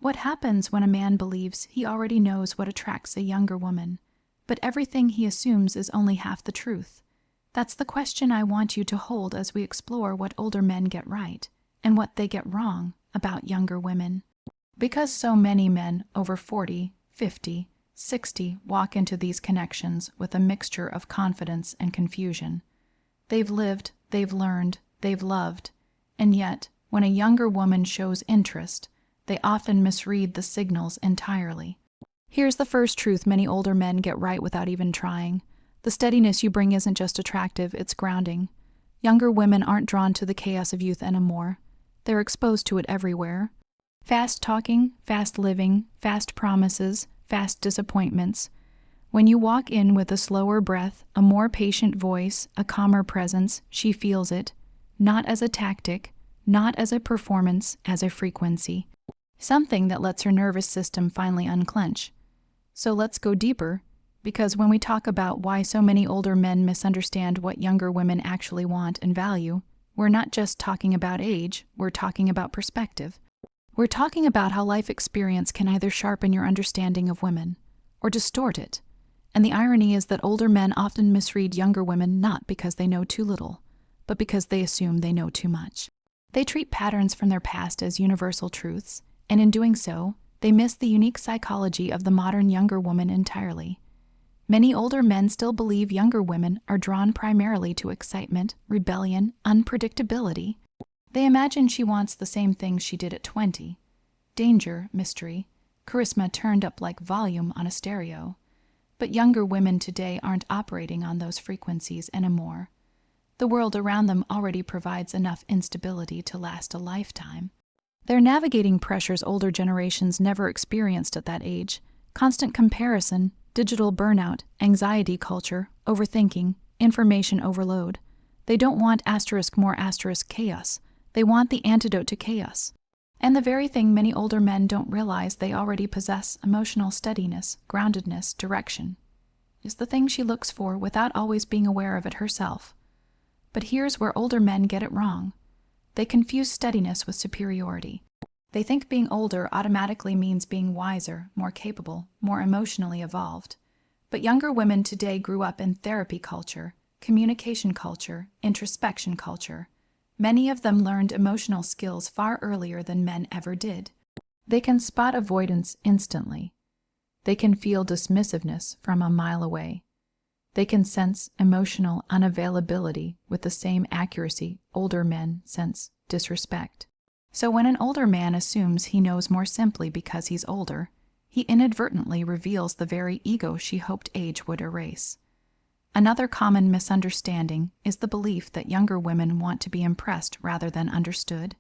What happens when a man believes he already knows what attracts a younger woman, but everything he assumes is only half the truth? That's the question I want you to hold as we explore what older men get right and what they get wrong about younger women. Because so many men over 40, 50, 60 walk into these connections with a mixture of confidence and confusion. They've lived, they've learned, they've loved, and yet, when a younger woman shows interest, they often misread the signals entirely. Here's the first truth many older men get right without even trying. The steadiness you bring isn't just attractive, it's grounding. Younger women aren't drawn to the chaos of youth anymore. They're exposed to it everywhere. Fast talking, fast living, fast promises, fast disappointments. When you walk in with a slower breath, a more patient voice, a calmer presence, she feels it, not as a tactic, not as a performance, as a frequency. Something that lets her nervous system finally unclench. So let's go deeper, because when we talk about why so many older men misunderstand what younger women actually want and value, we're not just talking about age, we're talking about perspective. We're talking about how life experience can either sharpen your understanding of women or distort it. And the irony is that older men often misread younger women not because they know too little, but because they assume they know too much. They treat patterns from their past as universal truths, and in doing so, they miss the unique psychology of the modern younger woman entirely. Many older men still believe younger women are drawn primarily to excitement, rebellion, unpredictability. They imagine she wants the same things she did at 20. Danger, mystery, charisma turned up like volume on a stereo. But younger women today aren't operating on those frequencies anymore. The world around them already provides enough instability to last a lifetime. They're navigating pressures older generations never experienced at that age. Constant comparison, digital burnout, anxiety culture, overthinking, information overload. They don't want more chaos. They want the antidote to chaos. And the very thing many older men don't realize they already possess, emotional steadiness, groundedness, direction, is the thing she looks for without always being aware of it herself. But here's where older men get it wrong. They confuse steadiness with superiority. They think being older automatically means being wiser, more capable, more emotionally evolved. But younger women today grew up in therapy culture, communication culture, introspection culture. Many of them learned emotional skills far earlier than men ever did. They can spot avoidance instantly. They can feel dismissiveness from a mile away. They can sense emotional unavailability with the same accuracy older men sense disrespect. So when an older man assumes he knows more simply because he's older, he inadvertently reveals the very ego she hoped age would erase. Another common misunderstanding is the belief that younger women want to be impressed rather than understood.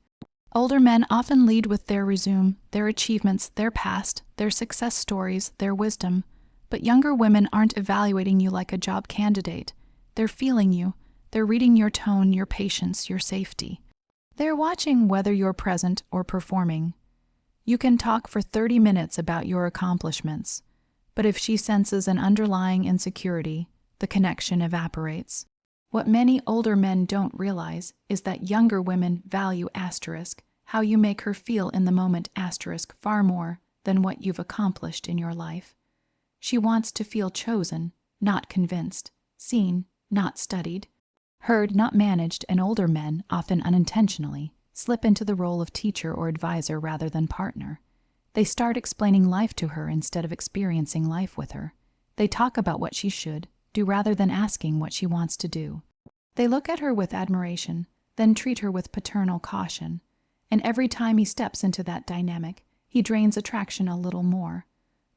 Older men often lead with their resume, their achievements, their past, their success stories, their wisdom. But younger women aren't evaluating you like a job candidate. They're feeling you. They're reading your tone, your patience, your safety. They're watching whether you're present or performing. You can talk for 30 minutes about your accomplishments, but if she senses an underlying insecurity, the connection evaporates. What many older men don't realize is that younger women value how you make her feel in the moment far more than what you've accomplished in your life. She wants to feel chosen, not convinced, seen, not studied, heard, not managed, and older men, often unintentionally, slip into the role of teacher or advisor rather than partner. They start explaining life to her instead of experiencing life with her. They talk about what she should do rather than asking what she wants to do. They look at her with admiration, then treat her with paternal caution. And every time he steps into that dynamic, he drains attraction a little more.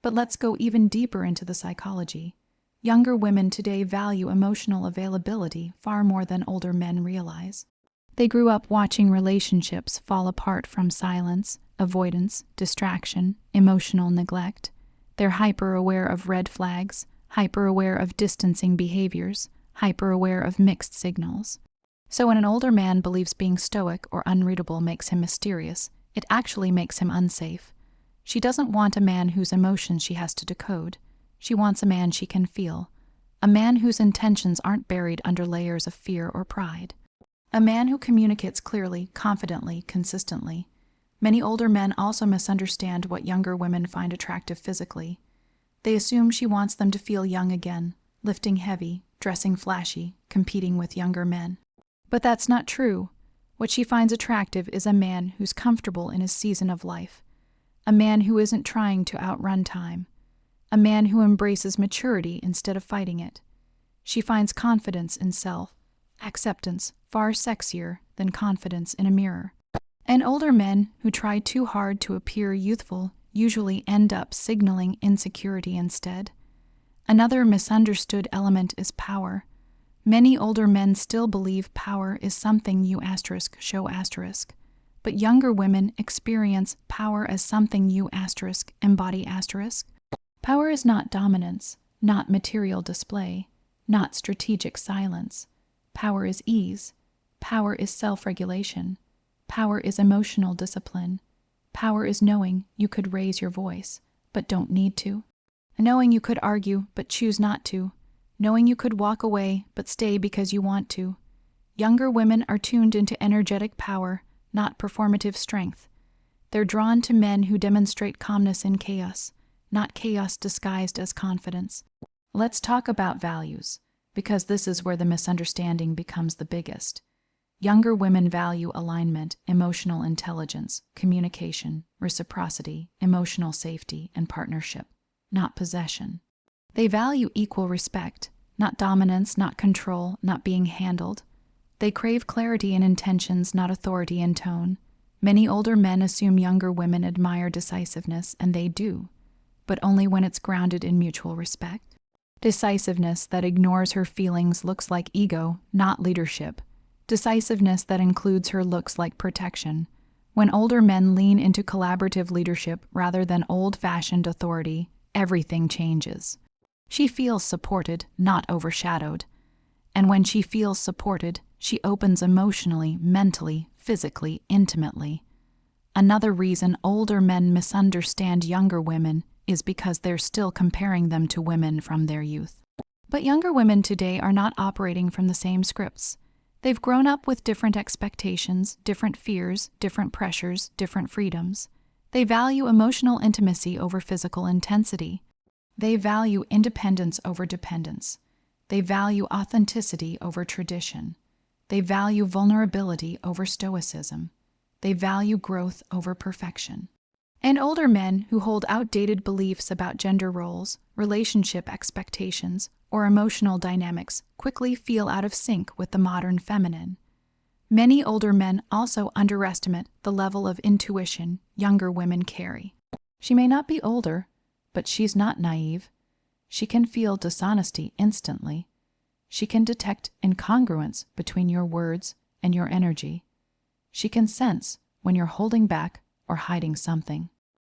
But let's go even deeper into the psychology. Younger women today value emotional availability far more than older men realize. They grew up watching relationships fall apart from silence, avoidance, distraction, emotional neglect. They're hyper-aware of red flags, hyper-aware of distancing behaviors, hyper-aware of mixed signals. So when an older man believes being stoic or unreadable makes him mysterious, it actually makes him unsafe. She doesn't want a man whose emotions she has to decode. She wants a man she can feel. A man whose intentions aren't buried under layers of fear or pride. A man who communicates clearly, confidently, consistently. Many older men also misunderstand what younger women find attractive physically. They assume she wants them to feel young again, lifting heavy, dressing flashy, competing with younger men. But that's not true. What she finds attractive is a man who's comfortable in his season of life, a man who isn't trying to outrun time, a man who embraces maturity instead of fighting it. She finds confidence in self, acceptance far sexier than confidence in a mirror. And older men who try too hard to appear youthful usually end up signaling insecurity instead. Another misunderstood element is power. Many older men still believe power is something you show asterisk, but younger women experience power as something you embody asterisk. Power is not dominance, not material display, not strategic silence. Power is ease. Power is self-regulation. Power is emotional discipline. Power is knowing you could raise your voice, but don't need to. Knowing you could argue, but choose not to. Knowing you could walk away, but stay because you want to. Younger women are tuned into energetic power, not performative strength. They're drawn to men who demonstrate calmness in chaos, not chaos disguised as confidence. Let's talk about values, because this is where the misunderstanding becomes the biggest. Younger women value alignment, emotional intelligence, communication, reciprocity, emotional safety, and partnership, not possession. They value equal respect, not dominance, not control, not being handled. They crave clarity in intentions, not authority in tone. Many older men assume younger women admire decisiveness, and they do, but only when it's grounded in mutual respect. Decisiveness that ignores her feelings looks like ego, not leadership. Decisiveness that includes her looks like protection. When older men lean into collaborative leadership rather than old-fashioned authority, everything changes. She feels supported, not overshadowed. And when she feels supported, she opens emotionally, mentally, physically, intimately. Another reason older men misunderstand younger women is because they're still comparing them to women from their youth. But younger women today are not operating from the same scripts. They've grown up with different expectations, different fears, different pressures, different freedoms. They value emotional intimacy over physical intensity. They value independence over dependence. They value authenticity over tradition. They value vulnerability over stoicism. They value growth over perfection. And older men who hold outdated beliefs about gender roles, relationship expectations, or emotional dynamics quickly feel out of sync with the modern feminine. Many older men also underestimate the level of intuition younger women carry. She may not be older, but she's not naive. She can feel dishonesty instantly. She can detect incongruence between your words and your energy. She can sense when you're holding back or hiding something.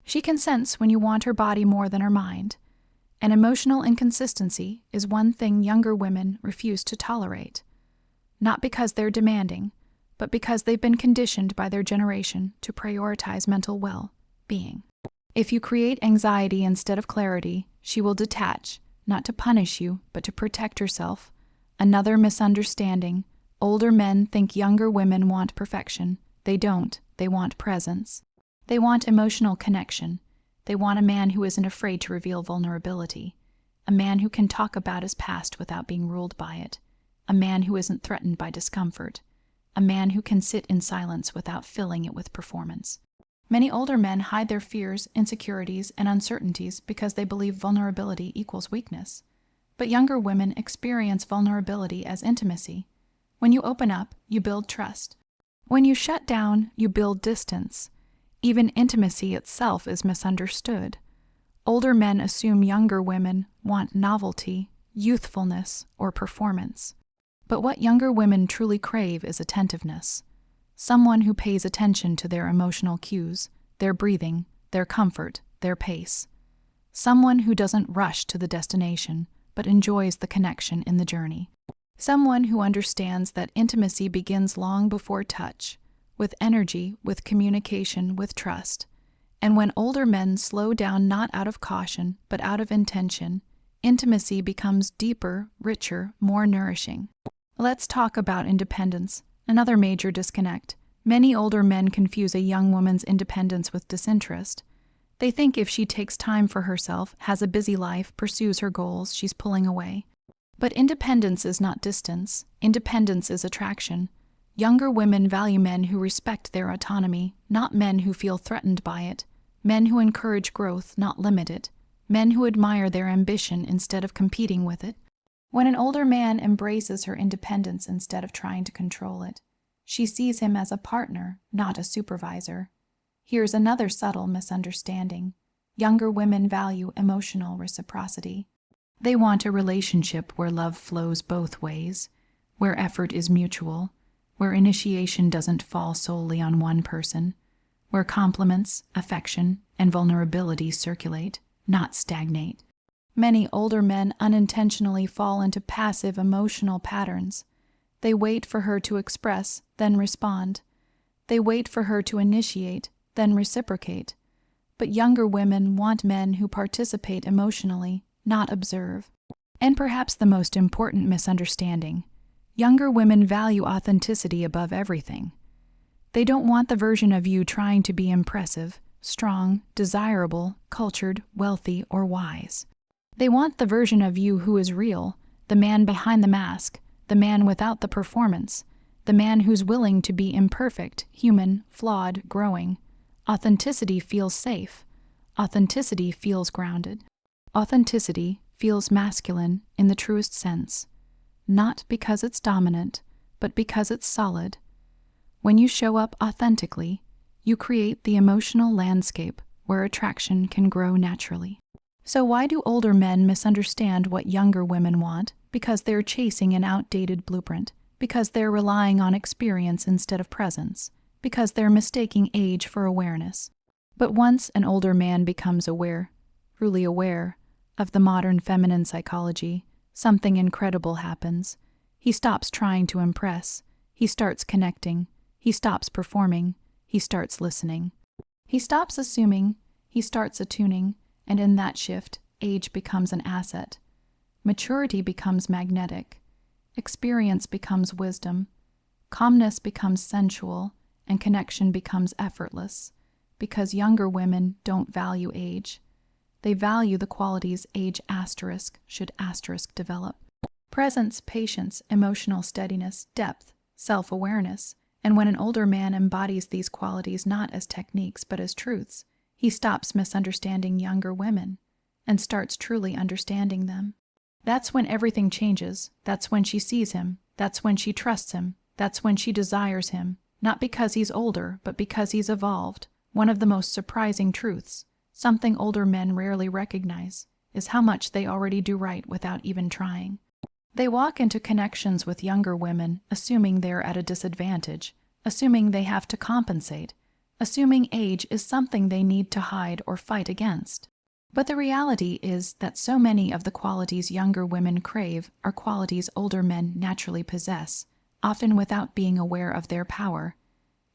She can sense when you want her body more than her mind. And emotional inconsistency is one thing younger women refuse to tolerate. Not because they're demanding, but because they've been conditioned by their generation to prioritize mental well-being. If you create anxiety instead of clarity, she will detach, not to punish you, but to protect herself. Another misunderstanding: older men think younger women want perfection. They don't. They want presence. They want emotional connection. They want a man who isn't afraid to reveal vulnerability, a man who can talk about his past without being ruled by it, a man who isn't threatened by discomfort, a man who can sit in silence without filling it with performance. Many older men hide their fears, insecurities, and uncertainties because they believe vulnerability equals weakness. But younger women experience vulnerability as intimacy. When you open up, you build trust. When you shut down, you build distance. Even intimacy itself is misunderstood. Older men assume younger women want novelty, youthfulness, or performance. But what younger women truly crave is attentiveness. Someone who pays attention to their emotional cues, their breathing, their comfort, their pace. Someone who doesn't rush to the destination, but enjoys the connection in the journey. Someone who understands that intimacy begins long before touch, with energy, with communication, with trust. And when older men slow down not out of caution, but out of intention, intimacy becomes deeper, richer, more nourishing. Let's talk about independence, another major disconnect. Many older men confuse a young woman's independence with disinterest. They think if she takes time for herself, has a busy life, pursues her goals, she's pulling away. But independence is not distance. Independence is attraction. Younger women value men who respect their autonomy, not men who feel threatened by it. Men who encourage growth, not limit it. Men who admire their ambition instead of competing with it. When an older man embraces her independence instead of trying to control it, she sees him as a partner, not a supervisor. Here's another subtle misunderstanding. Younger women value emotional reciprocity. They want a relationship where love flows both ways, where effort is mutual, where initiation doesn't fall solely on one person, where compliments, affection, and vulnerability circulate, not stagnate. Many older men unintentionally fall into passive emotional patterns. They wait for her to express, then respond. They wait for her to initiate, then reciprocate. But younger women want men who participate emotionally, not observe. And perhaps the most important misunderstanding: younger women value authenticity above everything. They don't want the version of you trying to be impressive, strong, desirable, cultured, wealthy, or wise. They want the version of you who is real, the man behind the mask, the man without the performance, the man who's willing to be imperfect, human, flawed, growing. Authenticity feels safe. Authenticity feels grounded. Authenticity feels masculine in the truest sense, not because it's dominant, but because it's solid. When you show up authentically, you create the emotional landscape where attraction can grow naturally. So why do older men misunderstand what younger women want? Because they're chasing an outdated blueprint. Because they're relying on experience instead of presence. Because they're mistaking age for awareness. But once an older man becomes aware, truly aware, of the modern feminine psychology, something incredible happens. He stops trying to impress. He starts connecting. He stops performing. He starts listening. He stops assuming. He starts attuning. And in that shift, age becomes an asset. Maturity becomes magnetic. Experience becomes wisdom. Calmness becomes sensual. And connection becomes effortless. Because younger women don't value age. They value the qualities age asterisk should asterisk develop. Presence, patience, emotional steadiness, depth, self-awareness. And when an older man embodies these qualities not as techniques but as truths, he stops misunderstanding younger women and starts truly understanding them. That's when everything changes. That's when she sees him. That's when she trusts him. That's when she desires him, not because he's older, but because he's evolved. One of the most surprising truths, something older men rarely recognize, is how much they already do right without even trying. They walk into connections with younger women assuming they're at a disadvantage, assuming they have to compensate, assuming age is something they need to hide or fight against. But the reality is that so many of the qualities younger women crave are qualities older men naturally possess, often without being aware of their power.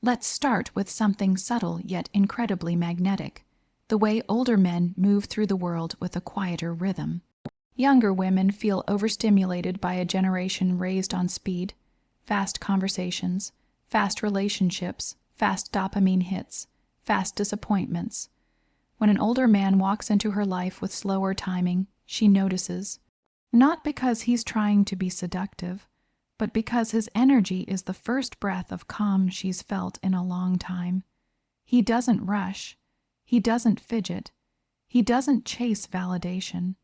Let's start with something subtle yet incredibly magnetic: the way older men move through the world with a quieter rhythm. Younger women feel overstimulated by a generation raised on speed, fast conversations, fast relationships, fast dopamine hits, fast disappointments. When an older man walks into her life with slower timing, she notices, not because he's trying to be seductive, but because his energy is the first breath of calm she's felt in a long time. He doesn't rush. He doesn't fidget. He doesn't chase validation.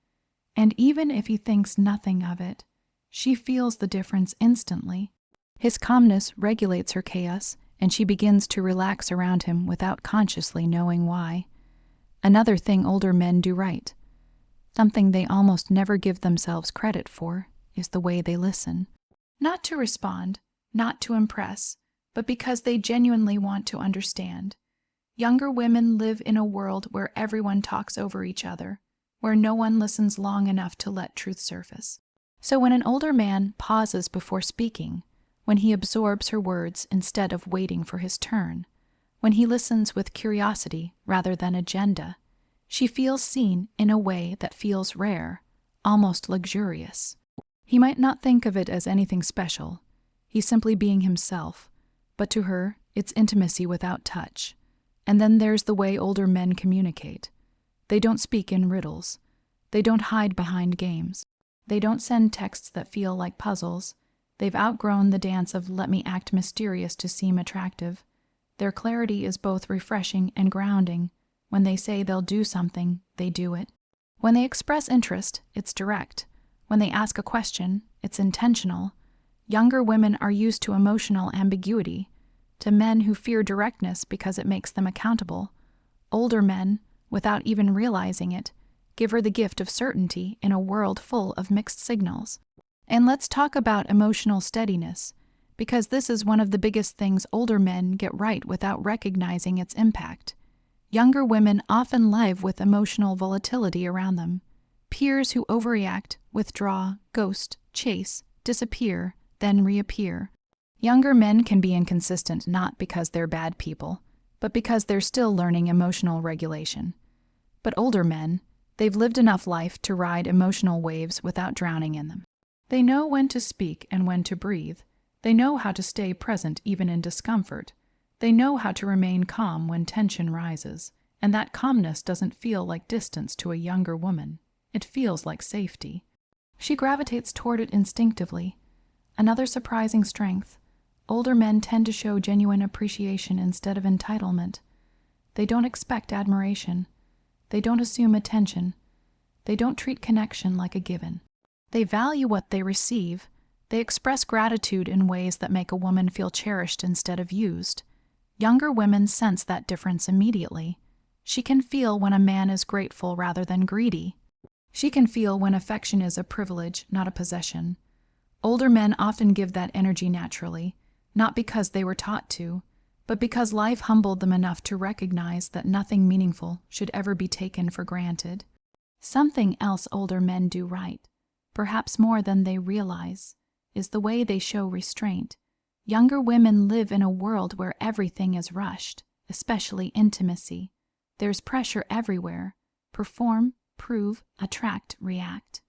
And even if he thinks nothing of it, she feels the difference instantly. His calmness regulates her chaos, and she begins to relax around him without consciously knowing why. Another thing older men do right, something they almost never give themselves credit for, is the way they listen. Not to respond, not to impress, but because they genuinely want to understand. Younger women live in a world where everyone talks over each other, where no one listens long enough to let truth surface. So when an older man pauses before speaking, when he absorbs her words instead of waiting for his turn, when he listens with curiosity rather than agenda, she feels seen in a way that feels rare, almost luxurious. He might not think of it as anything special. He's simply being himself, but to her, It's intimacy without touch. And then there's the way older men communicate. They don't speak in riddles. They don't hide behind games. They don't send texts that feel like puzzles. They've outgrown the dance of let me act mysterious to seem attractive. Their clarity is both refreshing and grounding. When they say they'll do something, they do it. When they express interest, it's direct. When they ask a question, it's intentional. Younger women are used to emotional ambiguity, to men who fear directness because it makes them accountable. Older men, without even realizing it, give her the gift of certainty in a world full of mixed signals. And let's talk about emotional steadiness, because this is one of the biggest things older men get right without recognizing its impact. Younger women often live with emotional volatility around them. Peers who overreact, withdraw, ghost, chase, disappear, then reappear. Younger men can be inconsistent not because they're bad people, but because they're still learning emotional regulation. But older men, they've lived enough life to ride emotional waves without drowning in them. They know when to speak and when to breathe. They know how to stay present even in discomfort. They know how to remain calm when tension rises, and that calmness doesn't feel like distance to a younger woman. It feels like safety. She gravitates toward it instinctively. Another surprising strength. Older men tend to show genuine appreciation instead of entitlement. They don't expect admiration. They don't assume attention. They don't treat connection like a given. They value what they receive. They express gratitude in ways that make a woman feel cherished instead of used. Younger women sense that difference immediately. She can feel when a man is grateful rather than greedy. She can feel when affection is a privilege, not a possession. Older men often give that energy naturally, not because they were taught to, but because life humbled them enough to recognize that nothing meaningful should ever be taken for granted. Something else older men do right, perhaps more than they realize, is the way they show restraint. Younger women live in a world where everything is rushed, especially intimacy. There's pressure everywhere. Perform, prove, attract, react.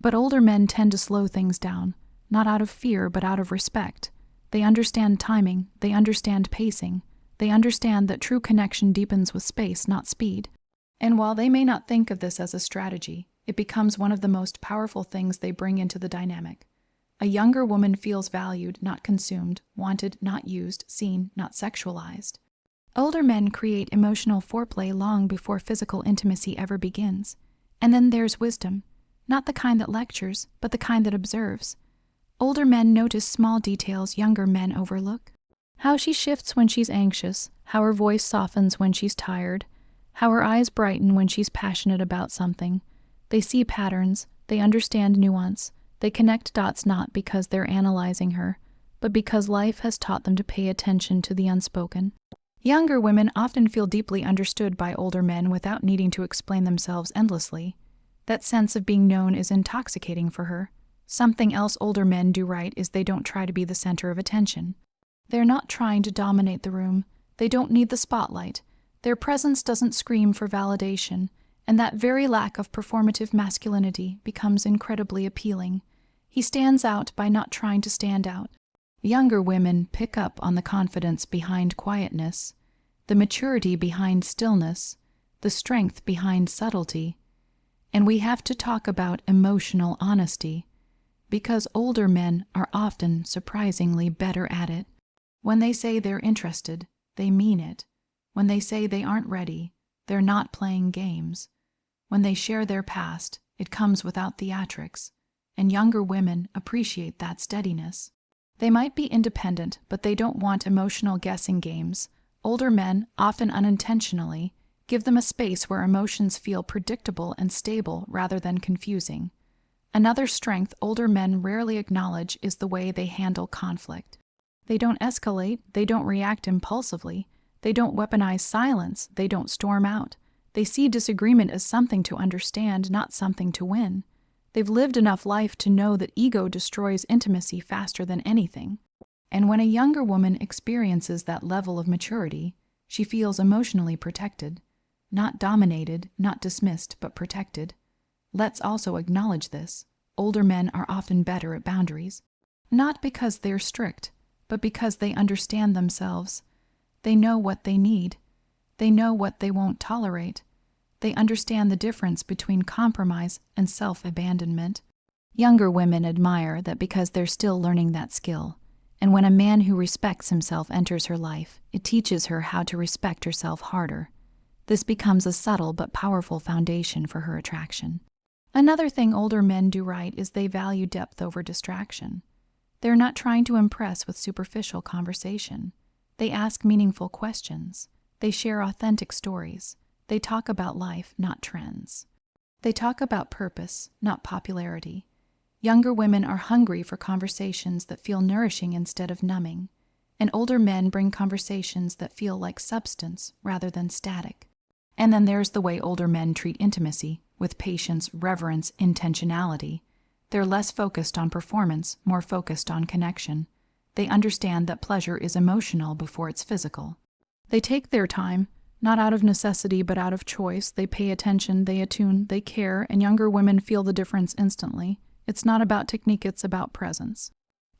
But older men tend to slow things down, not out of fear but out of respect. They understand timing, they understand pacing, they understand that true connection deepens with space, not speed. And while they may not think of this as a strategy, it becomes one of the most powerful things they bring into the dynamic. A younger woman feels valued, not consumed, wanted, not used, seen, not sexualized. Older men create emotional foreplay long before physical intimacy ever begins. And then there's wisdom, not the kind that lectures, but the kind that observes. Older men notice small details younger men overlook. How she shifts when she's anxious, how her voice softens when she's tired, how her eyes brighten when she's passionate about something. They see patterns, they understand nuance, they connect dots not because they're analyzing her, but because life has taught them to pay attention to the unspoken. Younger women often feel deeply understood by older men without needing to explain themselves endlessly. That sense of being known is intoxicating for her. Something else older men do right is they don't try to be the center of attention. They're not trying to dominate the room. They don't need the spotlight. Their presence doesn't scream for validation, and that very lack of performative masculinity becomes incredibly appealing. He stands out by not trying to stand out. Younger women pick up on the confidence behind quietness, the maturity behind stillness, the strength behind subtlety. And we have to talk about emotional honesty, because older men are often surprisingly better at it. When they say they're interested, they mean it. When they say they aren't ready, they're not playing games. When they share their past, it comes without theatrics, and younger women appreciate that steadiness. They might be independent, but they don't want emotional guessing games. Older men, often unintentionally, give them a space where emotions feel predictable and stable rather than confusing. Another strength older men rarely acknowledge is the way they handle conflict. They don't escalate, they don't react impulsively, they don't weaponize silence, they don't storm out. They see disagreement as something to understand, not something to win. They've lived enough life to know that ego destroys intimacy faster than anything. And when a younger woman experiences that level of maturity, she feels emotionally protected. Not dominated, not dismissed, but protected. Let's also acknowledge this. Older men are often better at boundaries. Not because they're strict, but because they understand themselves. They know what they need. They know what they won't tolerate. They understand the difference between compromise and self-abandonment. Younger women admire that because they're still learning that skill. And when a man who respects himself enters her life, it teaches her how to respect herself harder. This becomes a subtle but powerful foundation for her attraction. Another thing older men do right is they value depth over distraction. They're not trying to impress with superficial conversation. They ask meaningful questions. They share authentic stories. They talk about life, not trends. They talk about purpose, not popularity. Younger women are hungry for conversations that feel nourishing instead of numbing, and older men bring conversations that feel like substance rather than static. And then there's the way older men treat intimacy, with patience, reverence, intentionality. They're less focused on performance, more focused on connection. They understand that pleasure is emotional before it's physical. They take their time, not out of necessity but out of choice. They pay attention, they attune, they care, and younger women feel the difference instantly. It's not about technique, it's about presence.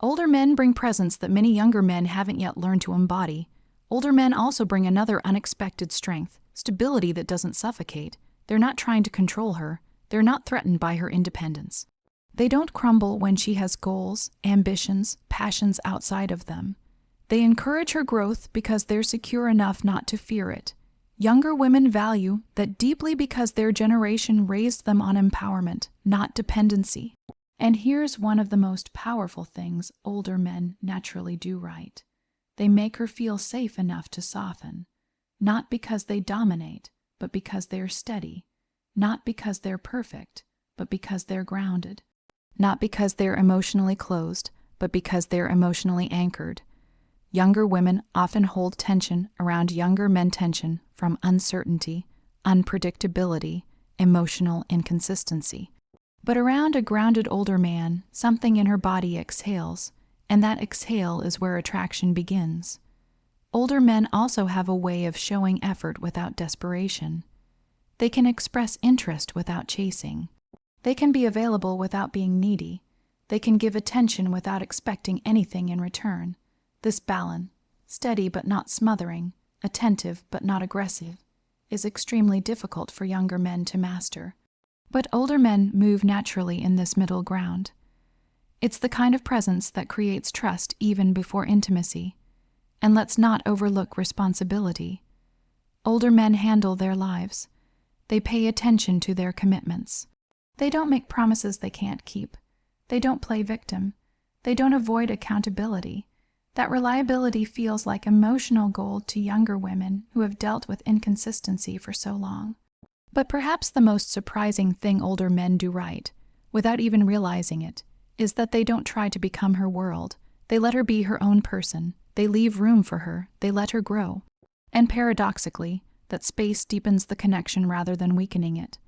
Older men bring presence that many younger men haven't yet learned to embody. Older men also bring another unexpected strength, stability that doesn't suffocate. They're not trying to control her. They're not threatened by her independence. They don't crumble when she has goals, ambitions, passions outside of them. They encourage her growth because they're secure enough not to fear it. Younger women value that deeply because their generation raised them on empowerment, not dependency. And here's one of the most powerful things older men naturally do right. They make her feel safe enough to soften, not because they dominate, but because they're steady, not because they're perfect, but because they're grounded, not because they're emotionally closed, but because they're emotionally anchored. Younger women often hold tension around younger men, tension from uncertainty, unpredictability, emotional inconsistency. But around a grounded older man, something in her body exhales, and that exhale is where attraction begins. Older men also have a way of showing effort without desperation. They can express interest without chasing. They can be available without being needy. They can give attention without expecting anything in return. This balance, steady but not smothering, attentive but not aggressive, is extremely difficult for younger men to master. But older men move naturally in this middle ground. It's the kind of presence that creates trust even before intimacy. And let's not overlook responsibility. Older men handle their lives. They pay attention to their commitments. They don't make promises they can't keep. They don't play victim. They don't avoid accountability. That reliability feels like emotional gold to younger women who have dealt with inconsistency for so long. But perhaps the most surprising thing older men do right, without even realizing it, is that they don't try to become her world. They let her be her own person. They leave room for her. They let her grow. And paradoxically, that space deepens the connection rather than weakening it.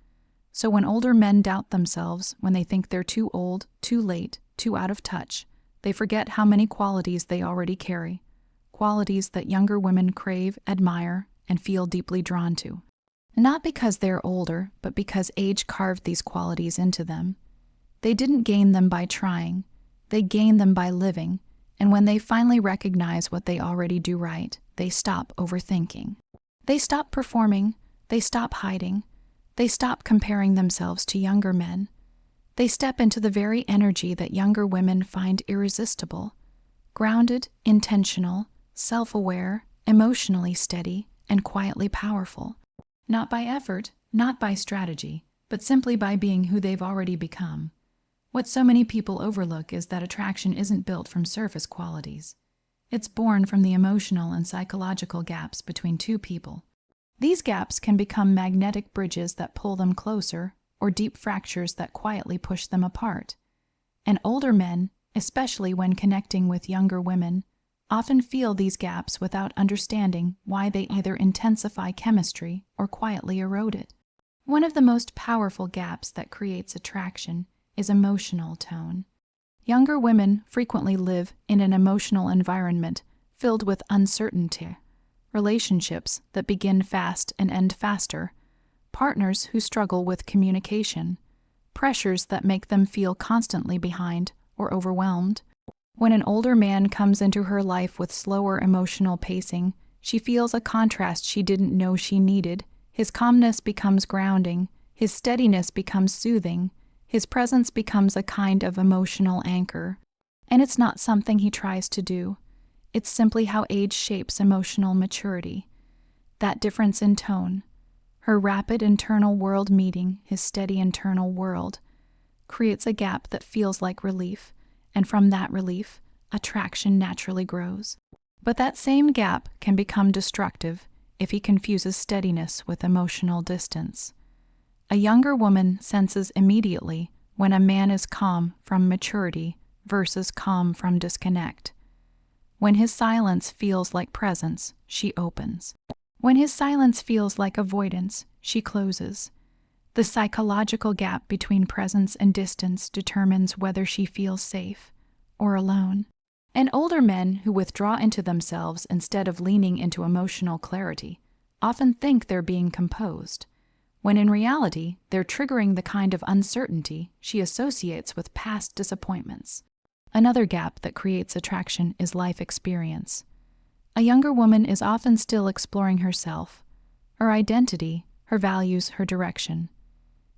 So when older men doubt themselves, when they think they're too old, too late, too out of touch, they forget how many qualities they already carry, qualities that younger women crave, admire, and feel deeply drawn to. Not because they're older, but because age carved these qualities into them. They didn't gain them by trying. They gained them by living, and when they finally recognize what they already do right, they stop overthinking. They stop performing. They stop hiding. They stop comparing themselves to younger men. They step into the very energy that younger women find irresistible. Grounded, intentional, self-aware, emotionally steady, and quietly powerful. Not by effort, not by strategy, but simply by being who they've already become. What so many people overlook is that attraction isn't built from surface qualities. It's born from the emotional and psychological gaps between two people. These gaps can become magnetic bridges that pull them closer, or deep fractures that quietly push them apart. And older men, especially when connecting with younger women, often feel these gaps without understanding why they either intensify chemistry or quietly erode it. One of the most powerful gaps that creates attraction is emotional tone. Younger women frequently live in an emotional environment filled with uncertainty, relationships that begin fast and end faster, partners who struggle with communication, pressures that make them feel constantly behind or overwhelmed. When an older man comes into her life with slower emotional pacing, She feels a contrast she didn't know she needed. His calmness becomes grounding. His steadiness becomes soothing. His presence becomes a kind of emotional anchor. And it's not something he tries to do. It's simply how age shapes emotional maturity. That difference in tone, her rapid internal world meeting his steady internal world, creates a gap that feels like relief, and from that relief, attraction naturally grows. But that same gap can become destructive if he confuses steadiness with emotional distance. A younger woman senses immediately when a man is calm from maturity versus calm from disconnect. When his silence feels like presence, she opens. When his silence feels like avoidance, she closes. The psychological gap between presence and distance determines whether she feels safe or alone. And older men who withdraw into themselves instead of leaning into emotional clarity often think they're being composed, when in reality they're triggering the kind of uncertainty she associates with past disappointments. Another gap that creates attraction is life experience. A younger woman is often still exploring herself, her identity, her values, her direction.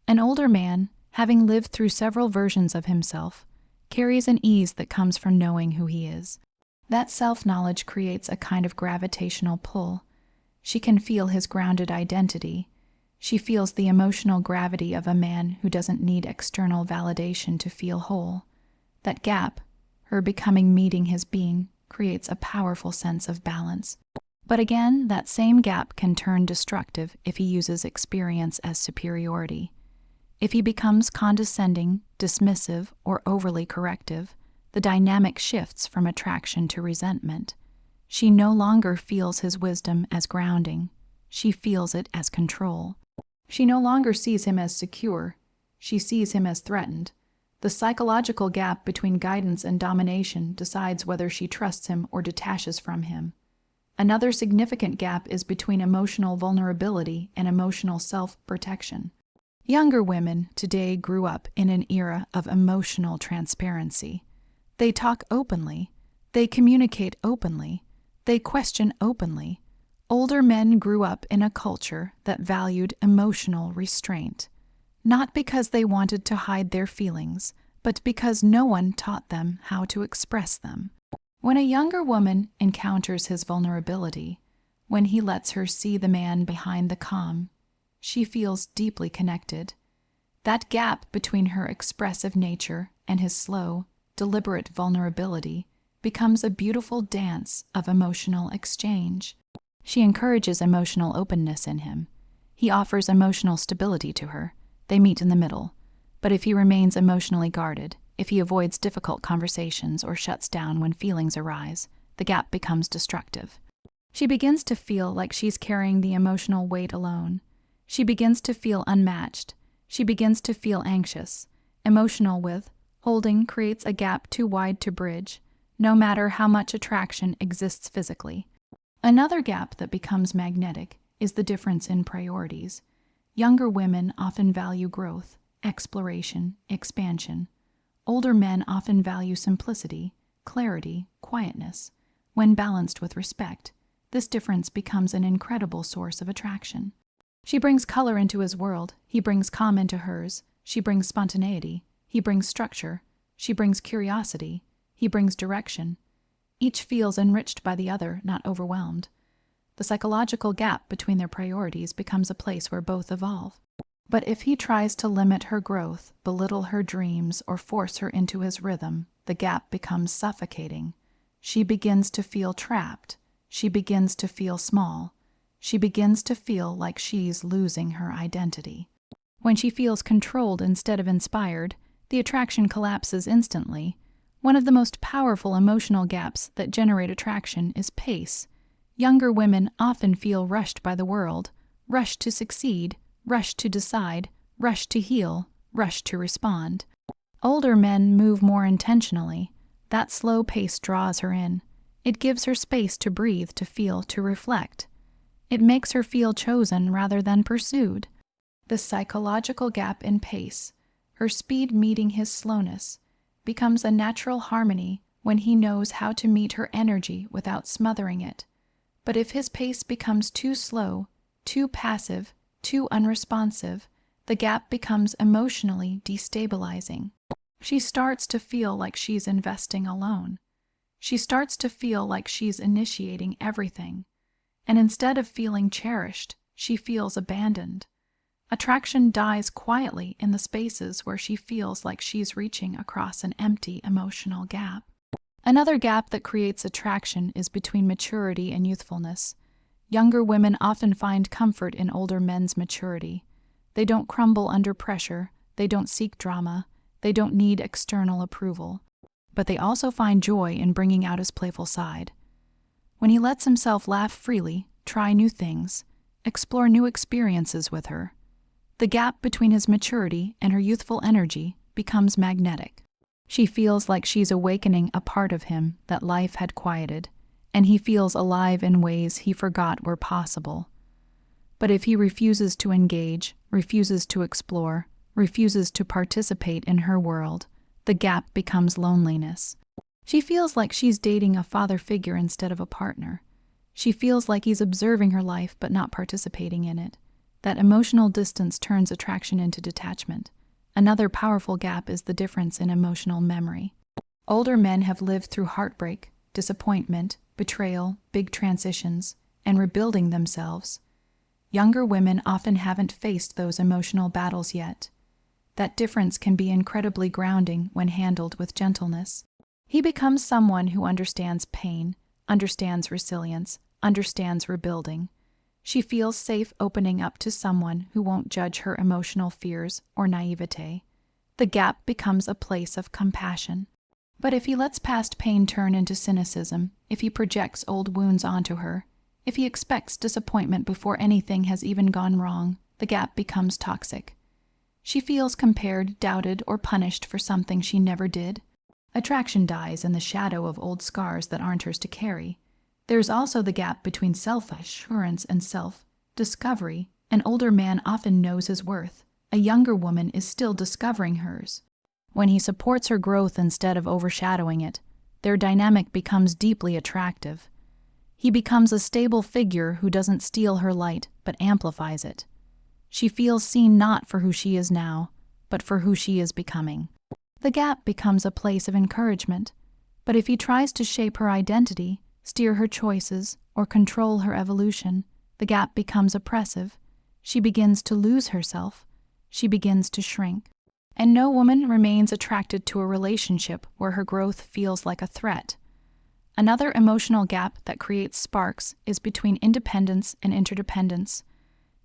An older man, having lived through several versions of himself, carries an ease that comes from knowing who he is. That self-knowledge creates a kind of gravitational pull. She can feel his grounded identity. She feels the emotional gravity of a man who doesn't need external validation to feel whole. That gap, her becoming meeting his being, creates a powerful sense of balance. But again, that same gap can turn destructive if he uses experience as superiority. If he becomes condescending, dismissive, or overly corrective, the dynamic shifts from attraction to resentment. She no longer feels his wisdom as grounding. She feels it as control. She no longer sees him as secure. She sees him as threatened. The psychological gap between guidance and domination decides whether she trusts him or detaches from him. Another significant gap is between emotional vulnerability and emotional self-protection. Younger women today grew up in an era of emotional transparency. They talk openly. They communicate openly. They question openly. Older men grew up in a culture that valued emotional restraint, not because they wanted to hide their feelings, but because no one taught them how to express them. When a younger woman encounters his vulnerability, when he lets her see the man behind the calm, she feels deeply connected. That gap between her expressive nature and his slow, deliberate vulnerability becomes a beautiful dance of emotional exchange. She encourages emotional openness in him. He offers emotional stability to her. They meet in the middle. But if he remains emotionally guarded, if he avoids difficult conversations or shuts down when feelings arise, the gap becomes destructive. She begins to feel like she's carrying the emotional weight alone. She begins to feel unmatched. She begins to feel anxious. Emotional withholding creates a gap too wide to bridge, no matter how much attraction exists physically. Another gap that becomes magnetic is the difference in priorities. Younger women often value growth, exploration, expansion. Older men often value simplicity, clarity, quietness. When balanced with respect, this difference becomes an incredible source of attraction. She brings color into his world. He brings calm into hers. She brings spontaneity. He brings structure. She brings curiosity. He brings direction. Each feels enriched by the other, not overwhelmed. The psychological gap between their priorities becomes a place where both evolve. But if he tries to limit her growth, belittle her dreams, or force her into his rhythm, the gap becomes suffocating. She begins to feel trapped. She begins to feel small. She begins to feel like she's losing her identity. When she feels controlled instead of inspired, the attraction collapses instantly. One of the most powerful emotional gaps that generate attraction is pace. Younger women often feel rushed by the world, rushed to succeed, rushed to decide, rushed to heal, rushed to respond. Older men move more intentionally. That slow pace draws her in. It gives her space to breathe, to feel, to reflect. It makes her feel chosen rather than pursued. The psychological gap in pace, her speed meeting his slowness, becomes a natural harmony when he knows how to meet her energy without smothering it. But if his pace becomes too slow, too passive, too unresponsive, the gap becomes emotionally destabilizing. She starts to feel like she's investing alone. She starts to feel like she's initiating everything. And instead of feeling cherished, she feels abandoned. Attraction dies quietly in the spaces where she feels like she's reaching across an empty emotional gap. Another gap that creates attraction is between maturity and youthfulness. Younger women often find comfort in older men's maturity. They don't crumble under pressure, they don't seek drama, they don't need external approval. But they also find joy in bringing out his playful side. When he lets himself laugh freely, try new things, explore new experiences with her, the gap between his maturity and her youthful energy becomes magnetic. She feels like she's awakening a part of him that life had quieted, and he feels alive in ways he forgot were possible. But if he refuses to engage, refuses to explore, refuses to participate in her world, the gap becomes loneliness. She feels like she's dating a father figure instead of a partner. She feels like he's observing her life but not participating in it. That emotional distance turns attraction into detachment. Another powerful gap is the difference in emotional memory. Older men have lived through heartbreak, disappointment, betrayal, big transitions, and rebuilding themselves. Younger women often haven't faced those emotional battles yet. That difference can be incredibly grounding when handled with gentleness. He becomes someone who understands pain, understands resilience, understands rebuilding. She feels safe opening up to someone who won't judge her emotional fears or naivete. The gap becomes a place of compassion. But if he lets past pain turn into cynicism, if he projects old wounds onto her, if he expects disappointment before anything has even gone wrong, the gap becomes toxic. She feels compared, doubted, or punished for something she never did. Attraction dies in the shadow of old scars that aren't hers to carry. There's also the gap between self-assurance and self-discovery. An older man often knows his worth. A younger woman is still discovering hers. When he supports her growth instead of overshadowing it, their dynamic becomes deeply attractive. He becomes a stable figure who doesn't steal her light but amplifies it. She feels seen not for who she is now, but for who she is becoming. The gap becomes a place of encouragement, but if he tries to shape her identity, steer her choices, or control her evolution, the gap becomes oppressive. She begins to lose herself. She begins to shrink. And no woman remains attracted to a relationship where her growth feels like a threat. Another emotional gap that creates sparks is between independence and interdependence.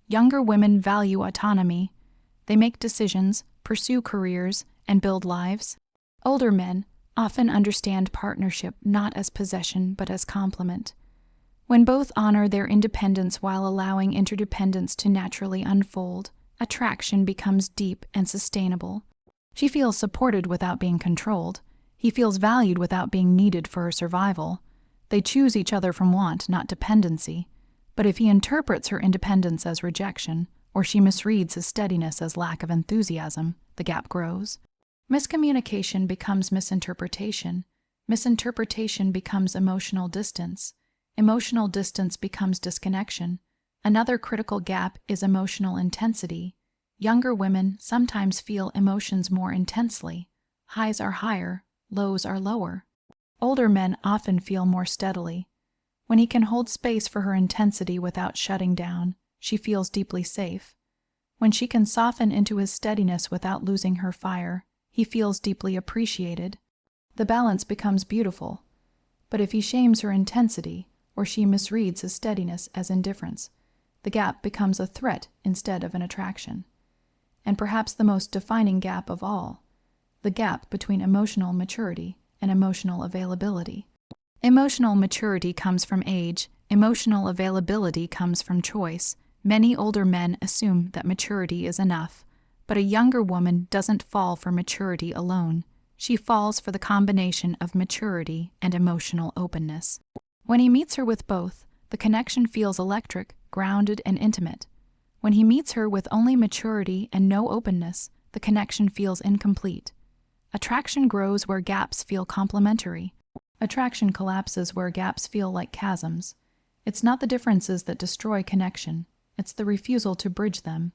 Younger women value autonomy. They make decisions, pursue careers, and build lives. Older men often understand partnership not as possession but as complement. When both honor their independence while allowing interdependence to naturally unfold, attraction becomes deep and sustainable. She feels supported without being controlled. He feels valued without being needed for her survival. They choose each other from want, not dependency. But if he interprets her independence as rejection, or she misreads his steadiness as lack of enthusiasm, the gap grows. Miscommunication becomes misinterpretation. Misinterpretation becomes emotional distance. Emotional distance becomes disconnection. Another critical gap is emotional intensity. Younger women sometimes feel emotions more intensely. Highs are higher, lows are lower. Older men often feel more steadily. When he can hold space for her intensity without shutting down, she feels deeply safe. When she can soften into his steadiness without losing her fire, he feels deeply appreciated. The balance becomes beautiful. But if he shames her intensity, or she misreads his steadiness as indifference, the gap becomes a threat instead of an attraction. And perhaps the most defining gap of all, the gap between emotional maturity and emotional availability. Emotional maturity comes from age. Emotional availability comes from choice. Many older men assume that maturity is enough, but a younger woman doesn't fall for maturity alone. She falls for the combination of maturity and emotional openness. When he meets her with both, the connection feels electric, grounded, and intimate. When he meets her with only maturity and no openness, the connection feels incomplete. Attraction grows where gaps feel complementary. Attraction collapses where gaps feel like chasms. It's not the differences that destroy connection. It's the refusal to bridge them.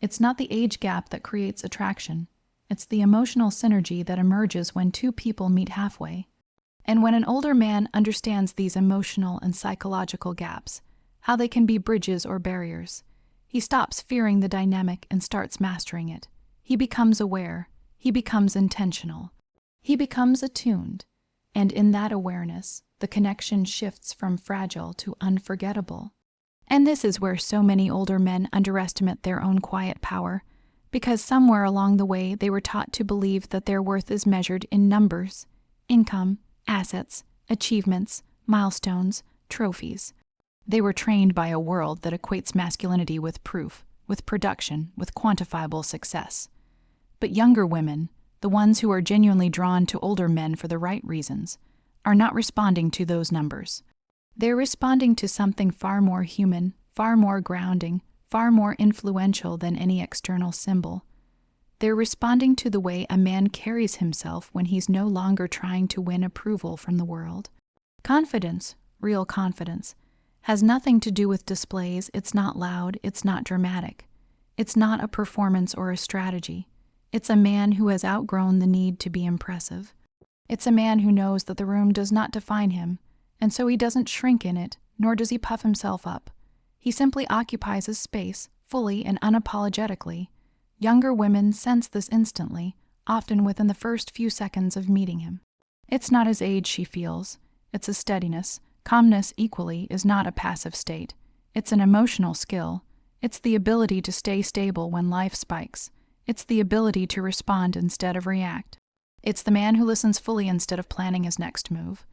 It's not the age gap that creates attraction. It's the emotional synergy that emerges when two people meet halfway. And when an older man understands these emotional and psychological gaps, how they can be bridges or barriers, he stops fearing the dynamic and starts mastering it. He becomes aware. He becomes intentional. He becomes attuned. And in that awareness, the connection shifts from fragile to unforgettable. And this is where so many older men underestimate their own quiet power, because somewhere along the way they were taught to believe that their worth is measured in numbers, income, assets, achievements, milestones, trophies. They were trained by a world that equates masculinity with proof, with production, with quantifiable success. But younger women, the ones who are genuinely drawn to older men for the right reasons, are not responding to those numbers. They're responding to something far more human, far more grounding, far more influential than any external symbol. They're responding to the way a man carries himself when he's no longer trying to win approval from the world. Confidence, real confidence, has nothing to do with displays. It's not loud, it's not dramatic. It's not a performance or a strategy. It's a man who has outgrown the need to be impressive. It's a man who knows that the room does not define him, and so he doesn't shrink in it, nor does he puff himself up. He simply occupies his space, fully and unapologetically. Younger women sense this instantly, often within the first few seconds of meeting him. It's not his age she feels. It's a steadiness. Calmness, equally, is not a passive state. It's an emotional skill. It's the ability to stay stable when life spikes. It's the ability to respond instead of react. It's the man who listens fully instead of planning his next move.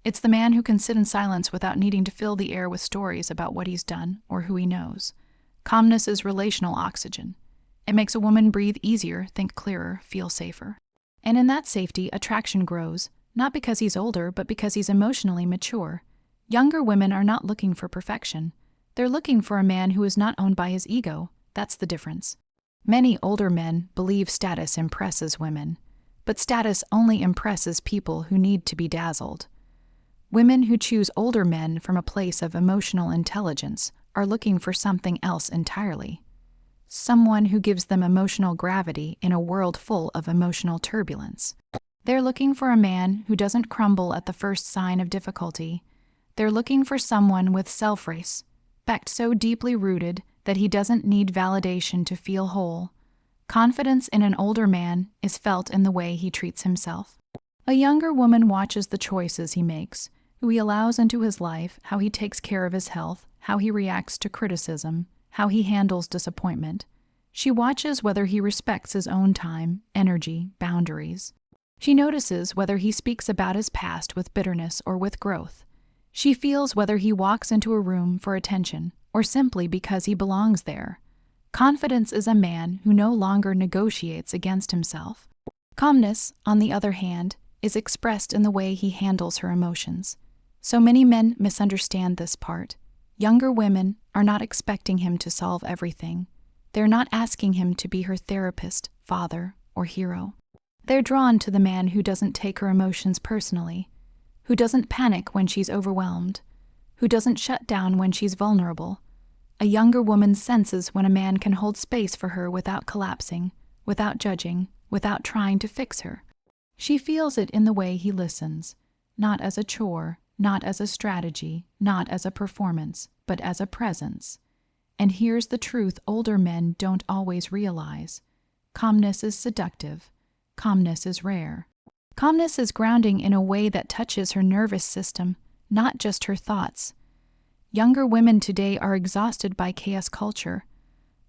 It's the man who can sit in silence without needing to fill the air with stories about what he's done or who he knows. Calmness is relational oxygen. It makes a woman breathe easier, think clearer, feel safer. And in that safety, attraction grows, not because he's older, but because he's emotionally mature. Younger women are not looking for perfection. They're looking for a man who is not owned by his ego. That's the difference. Many older men believe status impresses women, but status only impresses people who need to be dazzled. Women who choose older men from a place of emotional intelligence are looking for something else entirely. Someone who gives them emotional gravity in a world full of emotional turbulence. They're looking for a man who doesn't crumble at the first sign of difficulty. They're looking for someone with self-respect so deeply rooted that he doesn't need validation to feel whole. Confidence in an older man is felt in the way he treats himself. A younger woman watches the choices he makes, who he allows into his life, how he takes care of his health, how he reacts to criticism, how he handles disappointment. She watches whether he respects his own time, energy, boundaries. She notices whether he speaks about his past with bitterness or with growth. She feels whether he walks into a room for attention or simply because he belongs there. Confidence is a man who no longer negotiates against himself. Calmness, on the other hand, is expressed in the way he handles her emotions. So many men misunderstand this part. Younger women are not expecting him to solve everything. They're not asking him to be her therapist, father, or hero. They're drawn to the man who doesn't take her emotions personally, who doesn't panic when she's overwhelmed, who doesn't shut down when she's vulnerable. A younger woman senses when a man can hold space for her without collapsing, without judging, without trying to fix her. She feels it in the way he listens, not as a chore, not as a strategy, not as a performance, but as a presence. And here's the truth older men don't always realize. Calmness is seductive. Calmness is rare. Calmness is grounding in a way that touches her nervous system, not just her thoughts. Younger women today are exhausted by chaos culture,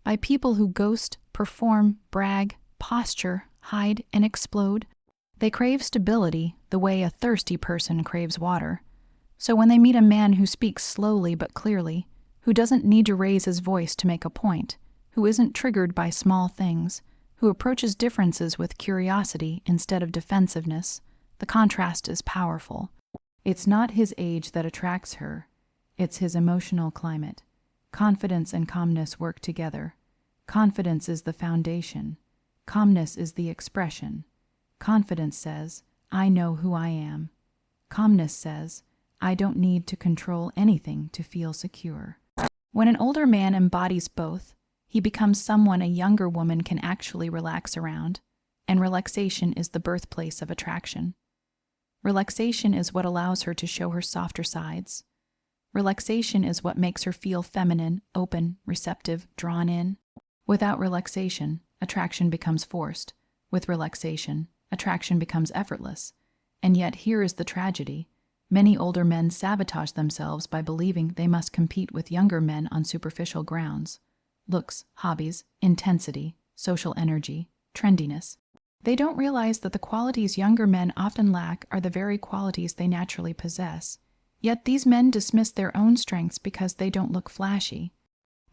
by people who ghost, perform, brag, posture, hide, and explode. They crave stability the way a thirsty person craves water. So when they meet a man who speaks slowly but clearly, who doesn't need to raise his voice to make a point, who isn't triggered by small things, who approaches differences with curiosity instead of defensiveness, the contrast is powerful. It's not his age that attracts her. It's his emotional climate. Confidence and calmness work together. Confidence is the foundation. Calmness is the expression. Confidence says, I know who I am. Calmness says, I don't need to control anything to feel secure. When an older man embodies both, he becomes someone a younger woman can actually relax around, and relaxation is the birthplace of attraction. Relaxation is what allows her to show her softer sides. Relaxation is what makes her feel feminine, open, receptive, drawn in. Without relaxation, attraction becomes forced. With relaxation, attraction becomes effortless. And yet here is the tragedy. Many older men sabotage themselves by believing they must compete with younger men on superficial grounds. Looks, hobbies, intensity, social energy, trendiness. They don't realize that the qualities younger men often lack are the very qualities they naturally possess. Yet these men dismiss their own strengths because they don't look flashy.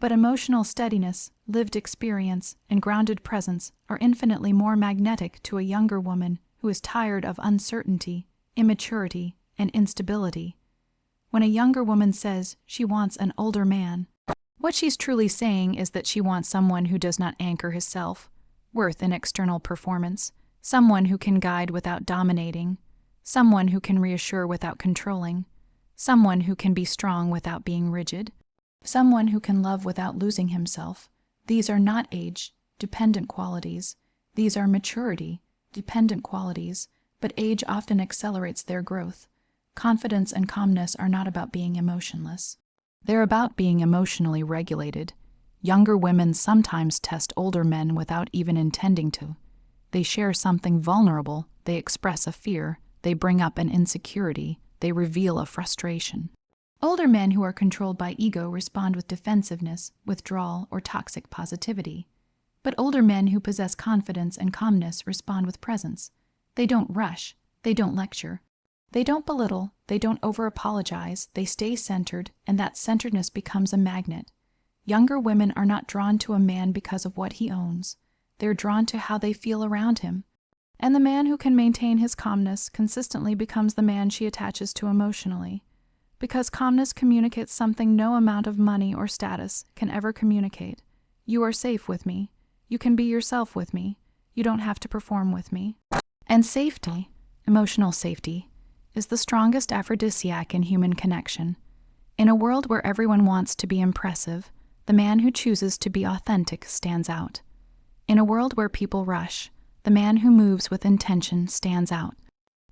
But emotional steadiness, lived experience, and grounded presence are infinitely more magnetic to a younger woman who is tired of uncertainty, immaturity, and instability. When a younger woman says she wants an older man, what she's truly saying is that she wants someone who does not anchor his self-worth in external performance, someone who can guide without dominating, someone who can reassure without controlling, someone who can be strong without being rigid, someone who can love without losing himself. These are not age-dependent qualities. These are maturity-dependent qualities, but age often accelerates their growth. Confidence and calmness are not about being emotionless. They're about being emotionally regulated. Younger women sometimes test older men without even intending to. They share something vulnerable, they express a fear, they bring up an insecurity, they reveal a frustration. Older men who are controlled by ego respond with defensiveness, withdrawal, or toxic positivity. But older men who possess confidence and calmness respond with presence. They don't rush, they don't lecture. They don't belittle, they don't over-apologize, they stay centered, and that centeredness becomes a magnet. Younger women are not drawn to a man because of what he owns. They're drawn to how they feel around him. And the man who can maintain his calmness consistently becomes the man she attaches to emotionally. Because calmness communicates something no amount of money or status can ever communicate. You are safe with me. You can be yourself with me. You don't have to perform with me. And safety, emotional safety, is the strongest aphrodisiac in human connection. In a world where everyone wants to be impressive, the man who chooses to be authentic stands out. In a world where people rush, the man who moves with intention stands out.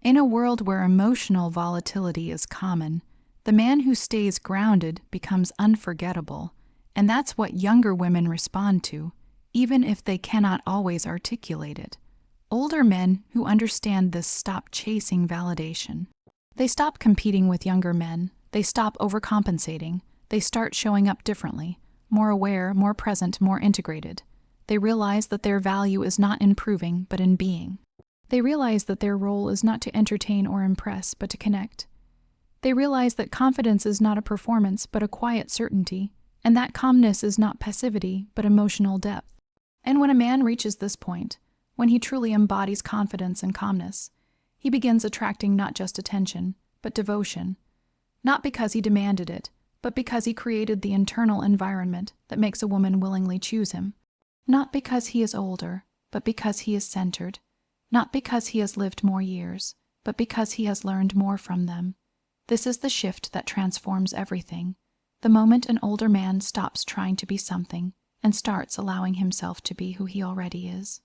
In a world where emotional volatility is common, the man who stays grounded becomes unforgettable, and that's what younger women respond to, even if they cannot always articulate it. Older men who understand this stop chasing validation. They stop competing with younger men. They stop overcompensating. They start showing up differently, more aware, more present, more integrated. They realize that their value is not in proving, but in being. They realize that their role is not to entertain or impress, but to connect. They realize that confidence is not a performance, but a quiet certainty, and that calmness is not passivity, but emotional depth. And when a man reaches this point, when he truly embodies confidence and calmness, he begins attracting not just attention, but devotion. Not because he demanded it, but because he created the internal environment that makes a woman willingly choose him. Not because he is older, but because he is centered. Not because he has lived more years, but because he has learned more from them. This is the shift that transforms everything. The moment an older man stops trying to be something and starts allowing himself to be who he already is.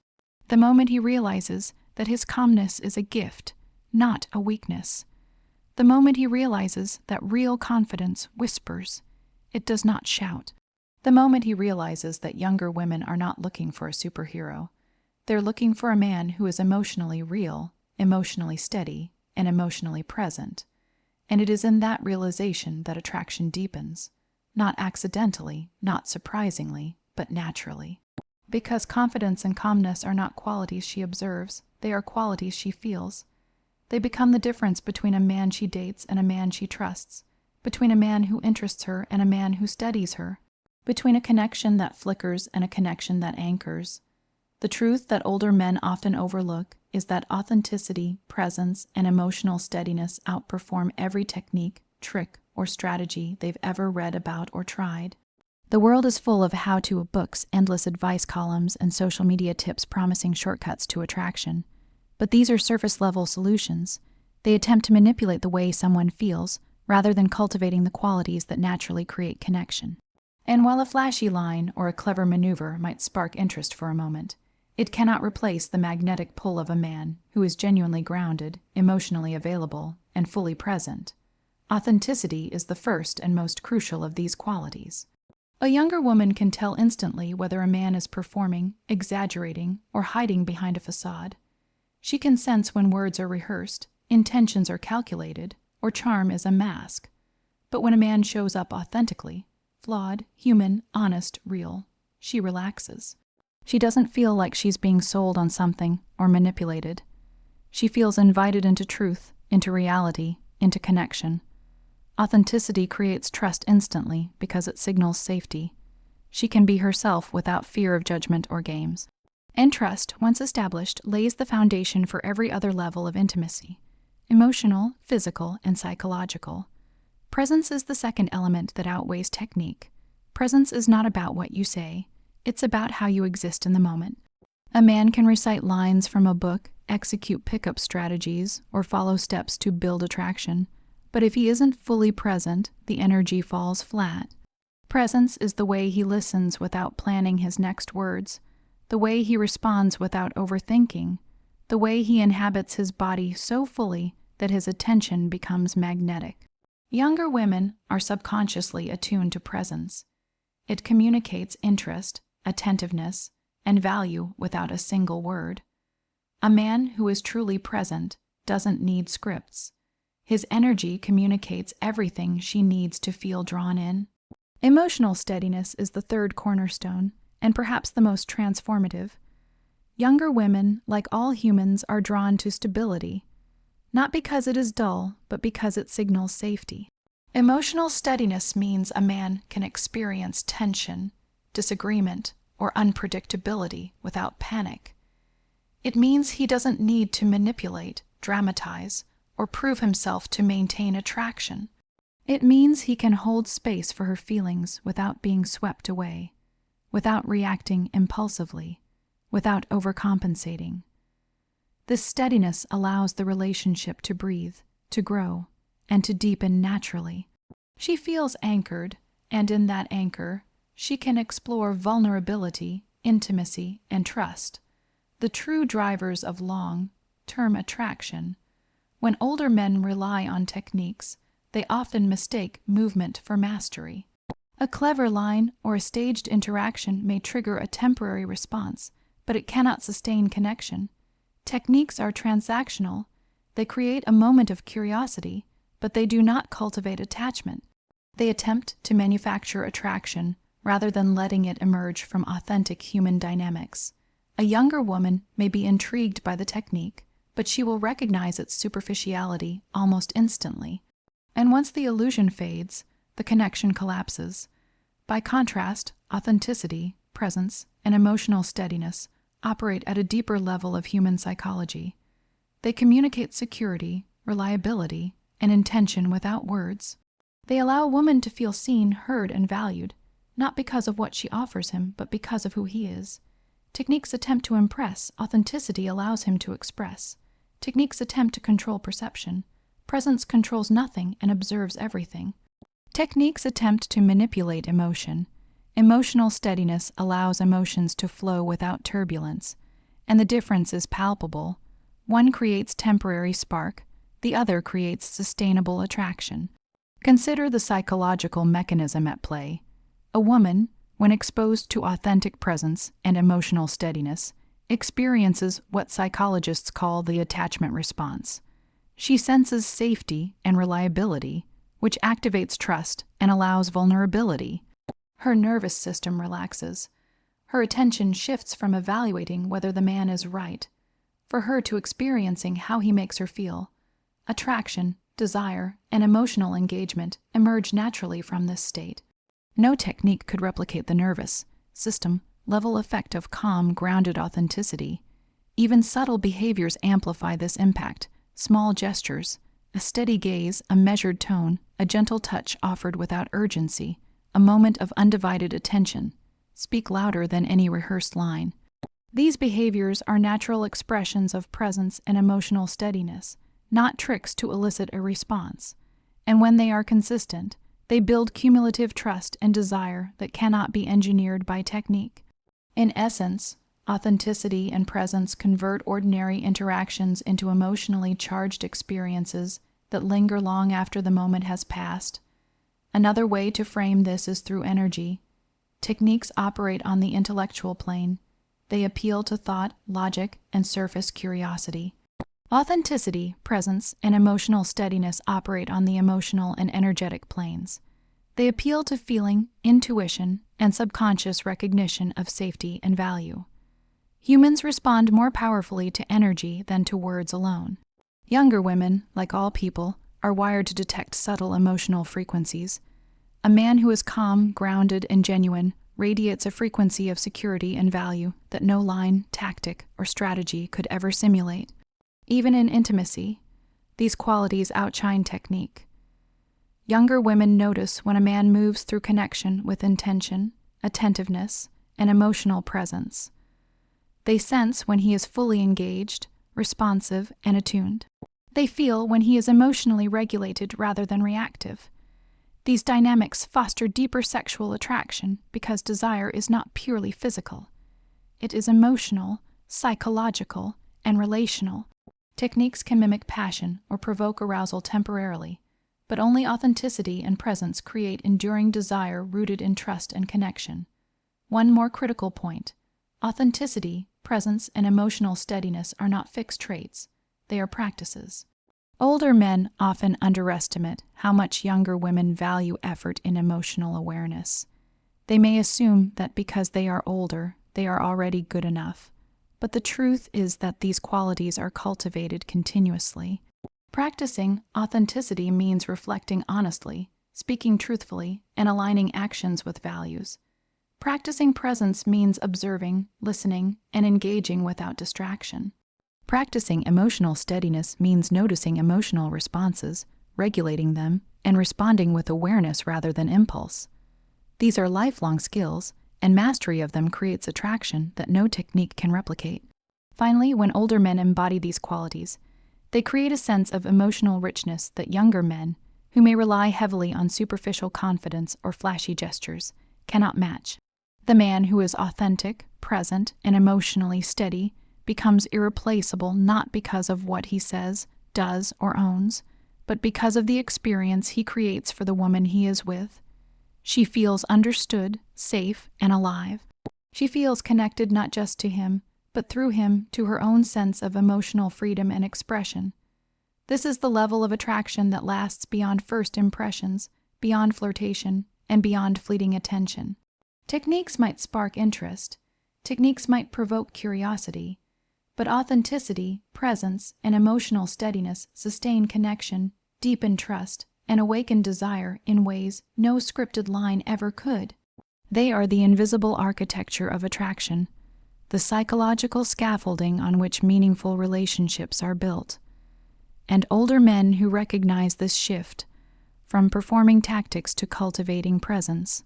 The moment he realizes that his calmness is a gift, not a weakness. The moment he realizes that real confidence whispers, it does not shout. The moment he realizes that younger women are not looking for a superhero. They're looking for a man who is emotionally real, emotionally steady, and emotionally present. And it is in that realization that attraction deepens, not accidentally, not surprisingly, but naturally. Because confidence and calmness are not qualities she observes, they are qualities she feels. They become the difference between a man she dates and a man she trusts, between a man who interests her and a man who steadies her, between a connection that flickers and a connection that anchors. The truth that older men often overlook is that authenticity, presence, and emotional steadiness outperform every technique, trick, or strategy they've ever read about or tried. The world is full of how-to books, endless advice columns, and social media tips promising shortcuts to attraction. But these are surface-level solutions. They attempt to manipulate the way someone feels, rather than cultivating the qualities that naturally create connection. And while a flashy line or a clever maneuver might spark interest for a moment, it cannot replace the magnetic pull of a man who is genuinely grounded, emotionally available, and fully present. Authenticity is the first and most crucial of these qualities. A younger woman can tell instantly whether a man is performing, exaggerating, or hiding behind a facade. She can sense when words are rehearsed, intentions are calculated, or charm is a mask. But when a man shows up authentically, flawed, human, honest, real, she relaxes. She doesn't feel like she's being sold on something or manipulated. She feels invited into truth, into reality, into connection. Authenticity creates trust instantly because it signals safety. She can be herself without fear of judgment or games. And trust, once established, lays the foundation for every other level of intimacy: emotional, physical, and psychological. Presence is the second element that outweighs technique. Presence is not about what you say. It's about how you exist in the moment. A man can recite lines from a book, execute pickup strategies, or follow steps to build attraction. But if he isn't fully present, the energy falls flat. Presence is the way he listens without planning his next words, the way he responds without overthinking, the way he inhabits his body so fully that his attention becomes magnetic. Younger women are subconsciously attuned to presence. It communicates interest, attentiveness, and value without a single word. A man who is truly present doesn't need scripts. His energy communicates everything she needs to feel drawn in. Emotional steadiness is the third cornerstone, and perhaps the most transformative. Younger women, like all humans, are drawn to stability, not because it is dull, but because it signals safety. Emotional steadiness means a man can experience tension, disagreement, or unpredictability without panic. It means he doesn't need to manipulate, dramatize, or prove himself to maintain attraction. It means he can hold space for her feelings without being swept away, without reacting impulsively, without overcompensating. This steadiness allows the relationship to breathe, to grow, and to deepen naturally. She feels anchored, and in that anchor, she can explore vulnerability, intimacy, and trust, the true drivers of long-term attraction. When older men rely on techniques, they often mistake movement for mastery. A clever line or a staged interaction may trigger a temporary response, but it cannot sustain connection. Techniques are transactional. They create a moment of curiosity, but they do not cultivate attachment. They attempt to manufacture attraction rather than letting it emerge from authentic human dynamics. A younger woman may be intrigued by the technique, but she will recognize its superficiality almost instantly. And once the illusion fades, the connection collapses. By contrast, authenticity, presence, and emotional steadiness operate at a deeper level of human psychology. They communicate security, reliability, and intention without words. They allow a woman to feel seen, heard, and valued, not because of what she offers him, but because of who he is. Techniques attempt to impress. Authenticity allows him to express. Techniques attempt to control perception. Presence controls nothing and observes everything. Techniques attempt to manipulate emotion. Emotional steadiness allows emotions to flow without turbulence, and the difference is palpable. One creates temporary spark, the other creates sustainable attraction. Consider the psychological mechanism at play. A woman, when exposed to authentic presence and emotional steadiness, experiences what psychologists call the attachment response. She senses safety and reliability, which activates trust and allows vulnerability. Her nervous system relaxes. Her attention shifts from evaluating whether the man is right, for her to experiencing how he makes her feel. Attraction, desire, and emotional engagement emerge naturally from this state. No technique could replicate the nervous system level effect of calm, grounded authenticity. Even subtle behaviors amplify this impact. Small gestures, a steady gaze, a measured tone, a gentle touch offered without urgency, a moment of undivided attention, speak louder than any rehearsed line. These behaviors are natural expressions of presence and emotional steadiness, not tricks to elicit a response. And when they are consistent, they build cumulative trust and desire that cannot be engineered by technique. In essence, authenticity and presence convert ordinary interactions into emotionally charged experiences that linger long after the moment has passed. Another way to frame this is through energy. Techniques operate on the intellectual plane. They appeal to thought, logic, and surface curiosity. Authenticity, presence, and emotional steadiness operate on the emotional and energetic planes. They appeal to feeling, intuition, and subconscious recognition of safety and value. Humans respond more powerfully to energy than to words alone. Younger women, like all people, are wired to detect subtle emotional frequencies. A man who is calm, grounded, and genuine radiates a frequency of security and value that no line, tactic, or strategy could ever simulate. Even in intimacy, these qualities outshine technique. Younger women notice when a man moves through connection with intention, attentiveness, and emotional presence. They sense when he is fully engaged, responsive, and attuned. They feel when he is emotionally regulated rather than reactive. These dynamics foster deeper sexual attraction because desire is not purely physical. It is emotional, psychological, and relational. Techniques can mimic passion or provoke arousal temporarily, but only authenticity and presence create enduring desire rooted in trust and connection. One more critical point: authenticity, presence, and emotional steadiness are not fixed traits. They are practices. Older men often underestimate how much younger women value effort in emotional awareness. They may assume that because they are older, they are already good enough. But the truth is that these qualities are cultivated continuously. Practicing authenticity means reflecting honestly, speaking truthfully, and aligning actions with values. Practicing presence means observing, listening, and engaging without distraction. Practicing emotional steadiness means noticing emotional responses, regulating them, and responding with awareness rather than impulse. These are lifelong skills, and mastery of them creates attraction that no technique can replicate. Finally, when older men embody these qualities, they create a sense of emotional richness that younger men, who may rely heavily on superficial confidence or flashy gestures, cannot match. The man who is authentic, present, and emotionally steady becomes irreplaceable not because of what he says, does, or owns, but because of the experience he creates for the woman he is with. She feels understood, safe, and alive. She feels connected not just to him, but through him to her own sense of emotional freedom and expression. This is the level of attraction that lasts beyond first impressions, beyond flirtation, and beyond fleeting attention. Techniques might spark interest. Techniques might provoke curiosity. But authenticity, presence, and emotional steadiness sustain connection, deepen trust, and awaken desire in ways no scripted line ever could. They are the invisible architecture of attraction, the psychological scaffolding on which meaningful relationships are built. And older men who recognize this shift, from performing tactics to cultivating presence,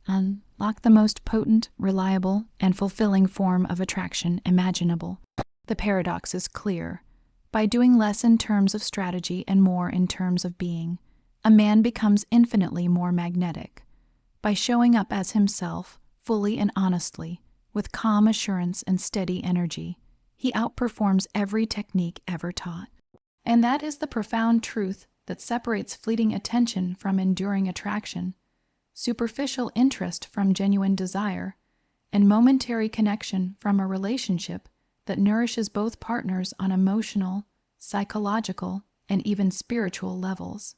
unlock the most potent, reliable, and fulfilling form of attraction imaginable. The paradox is clear. By doing less in terms of strategy and more in terms of being, a man becomes infinitely more magnetic. By showing up as himself, fully and honestly, with calm assurance and steady energy, he outperforms every technique ever taught. And that is the profound truth that separates fleeting attention from enduring attraction, superficial interest from genuine desire, and momentary connection from a relationship that nourishes both partners on emotional, psychological, and even spiritual levels.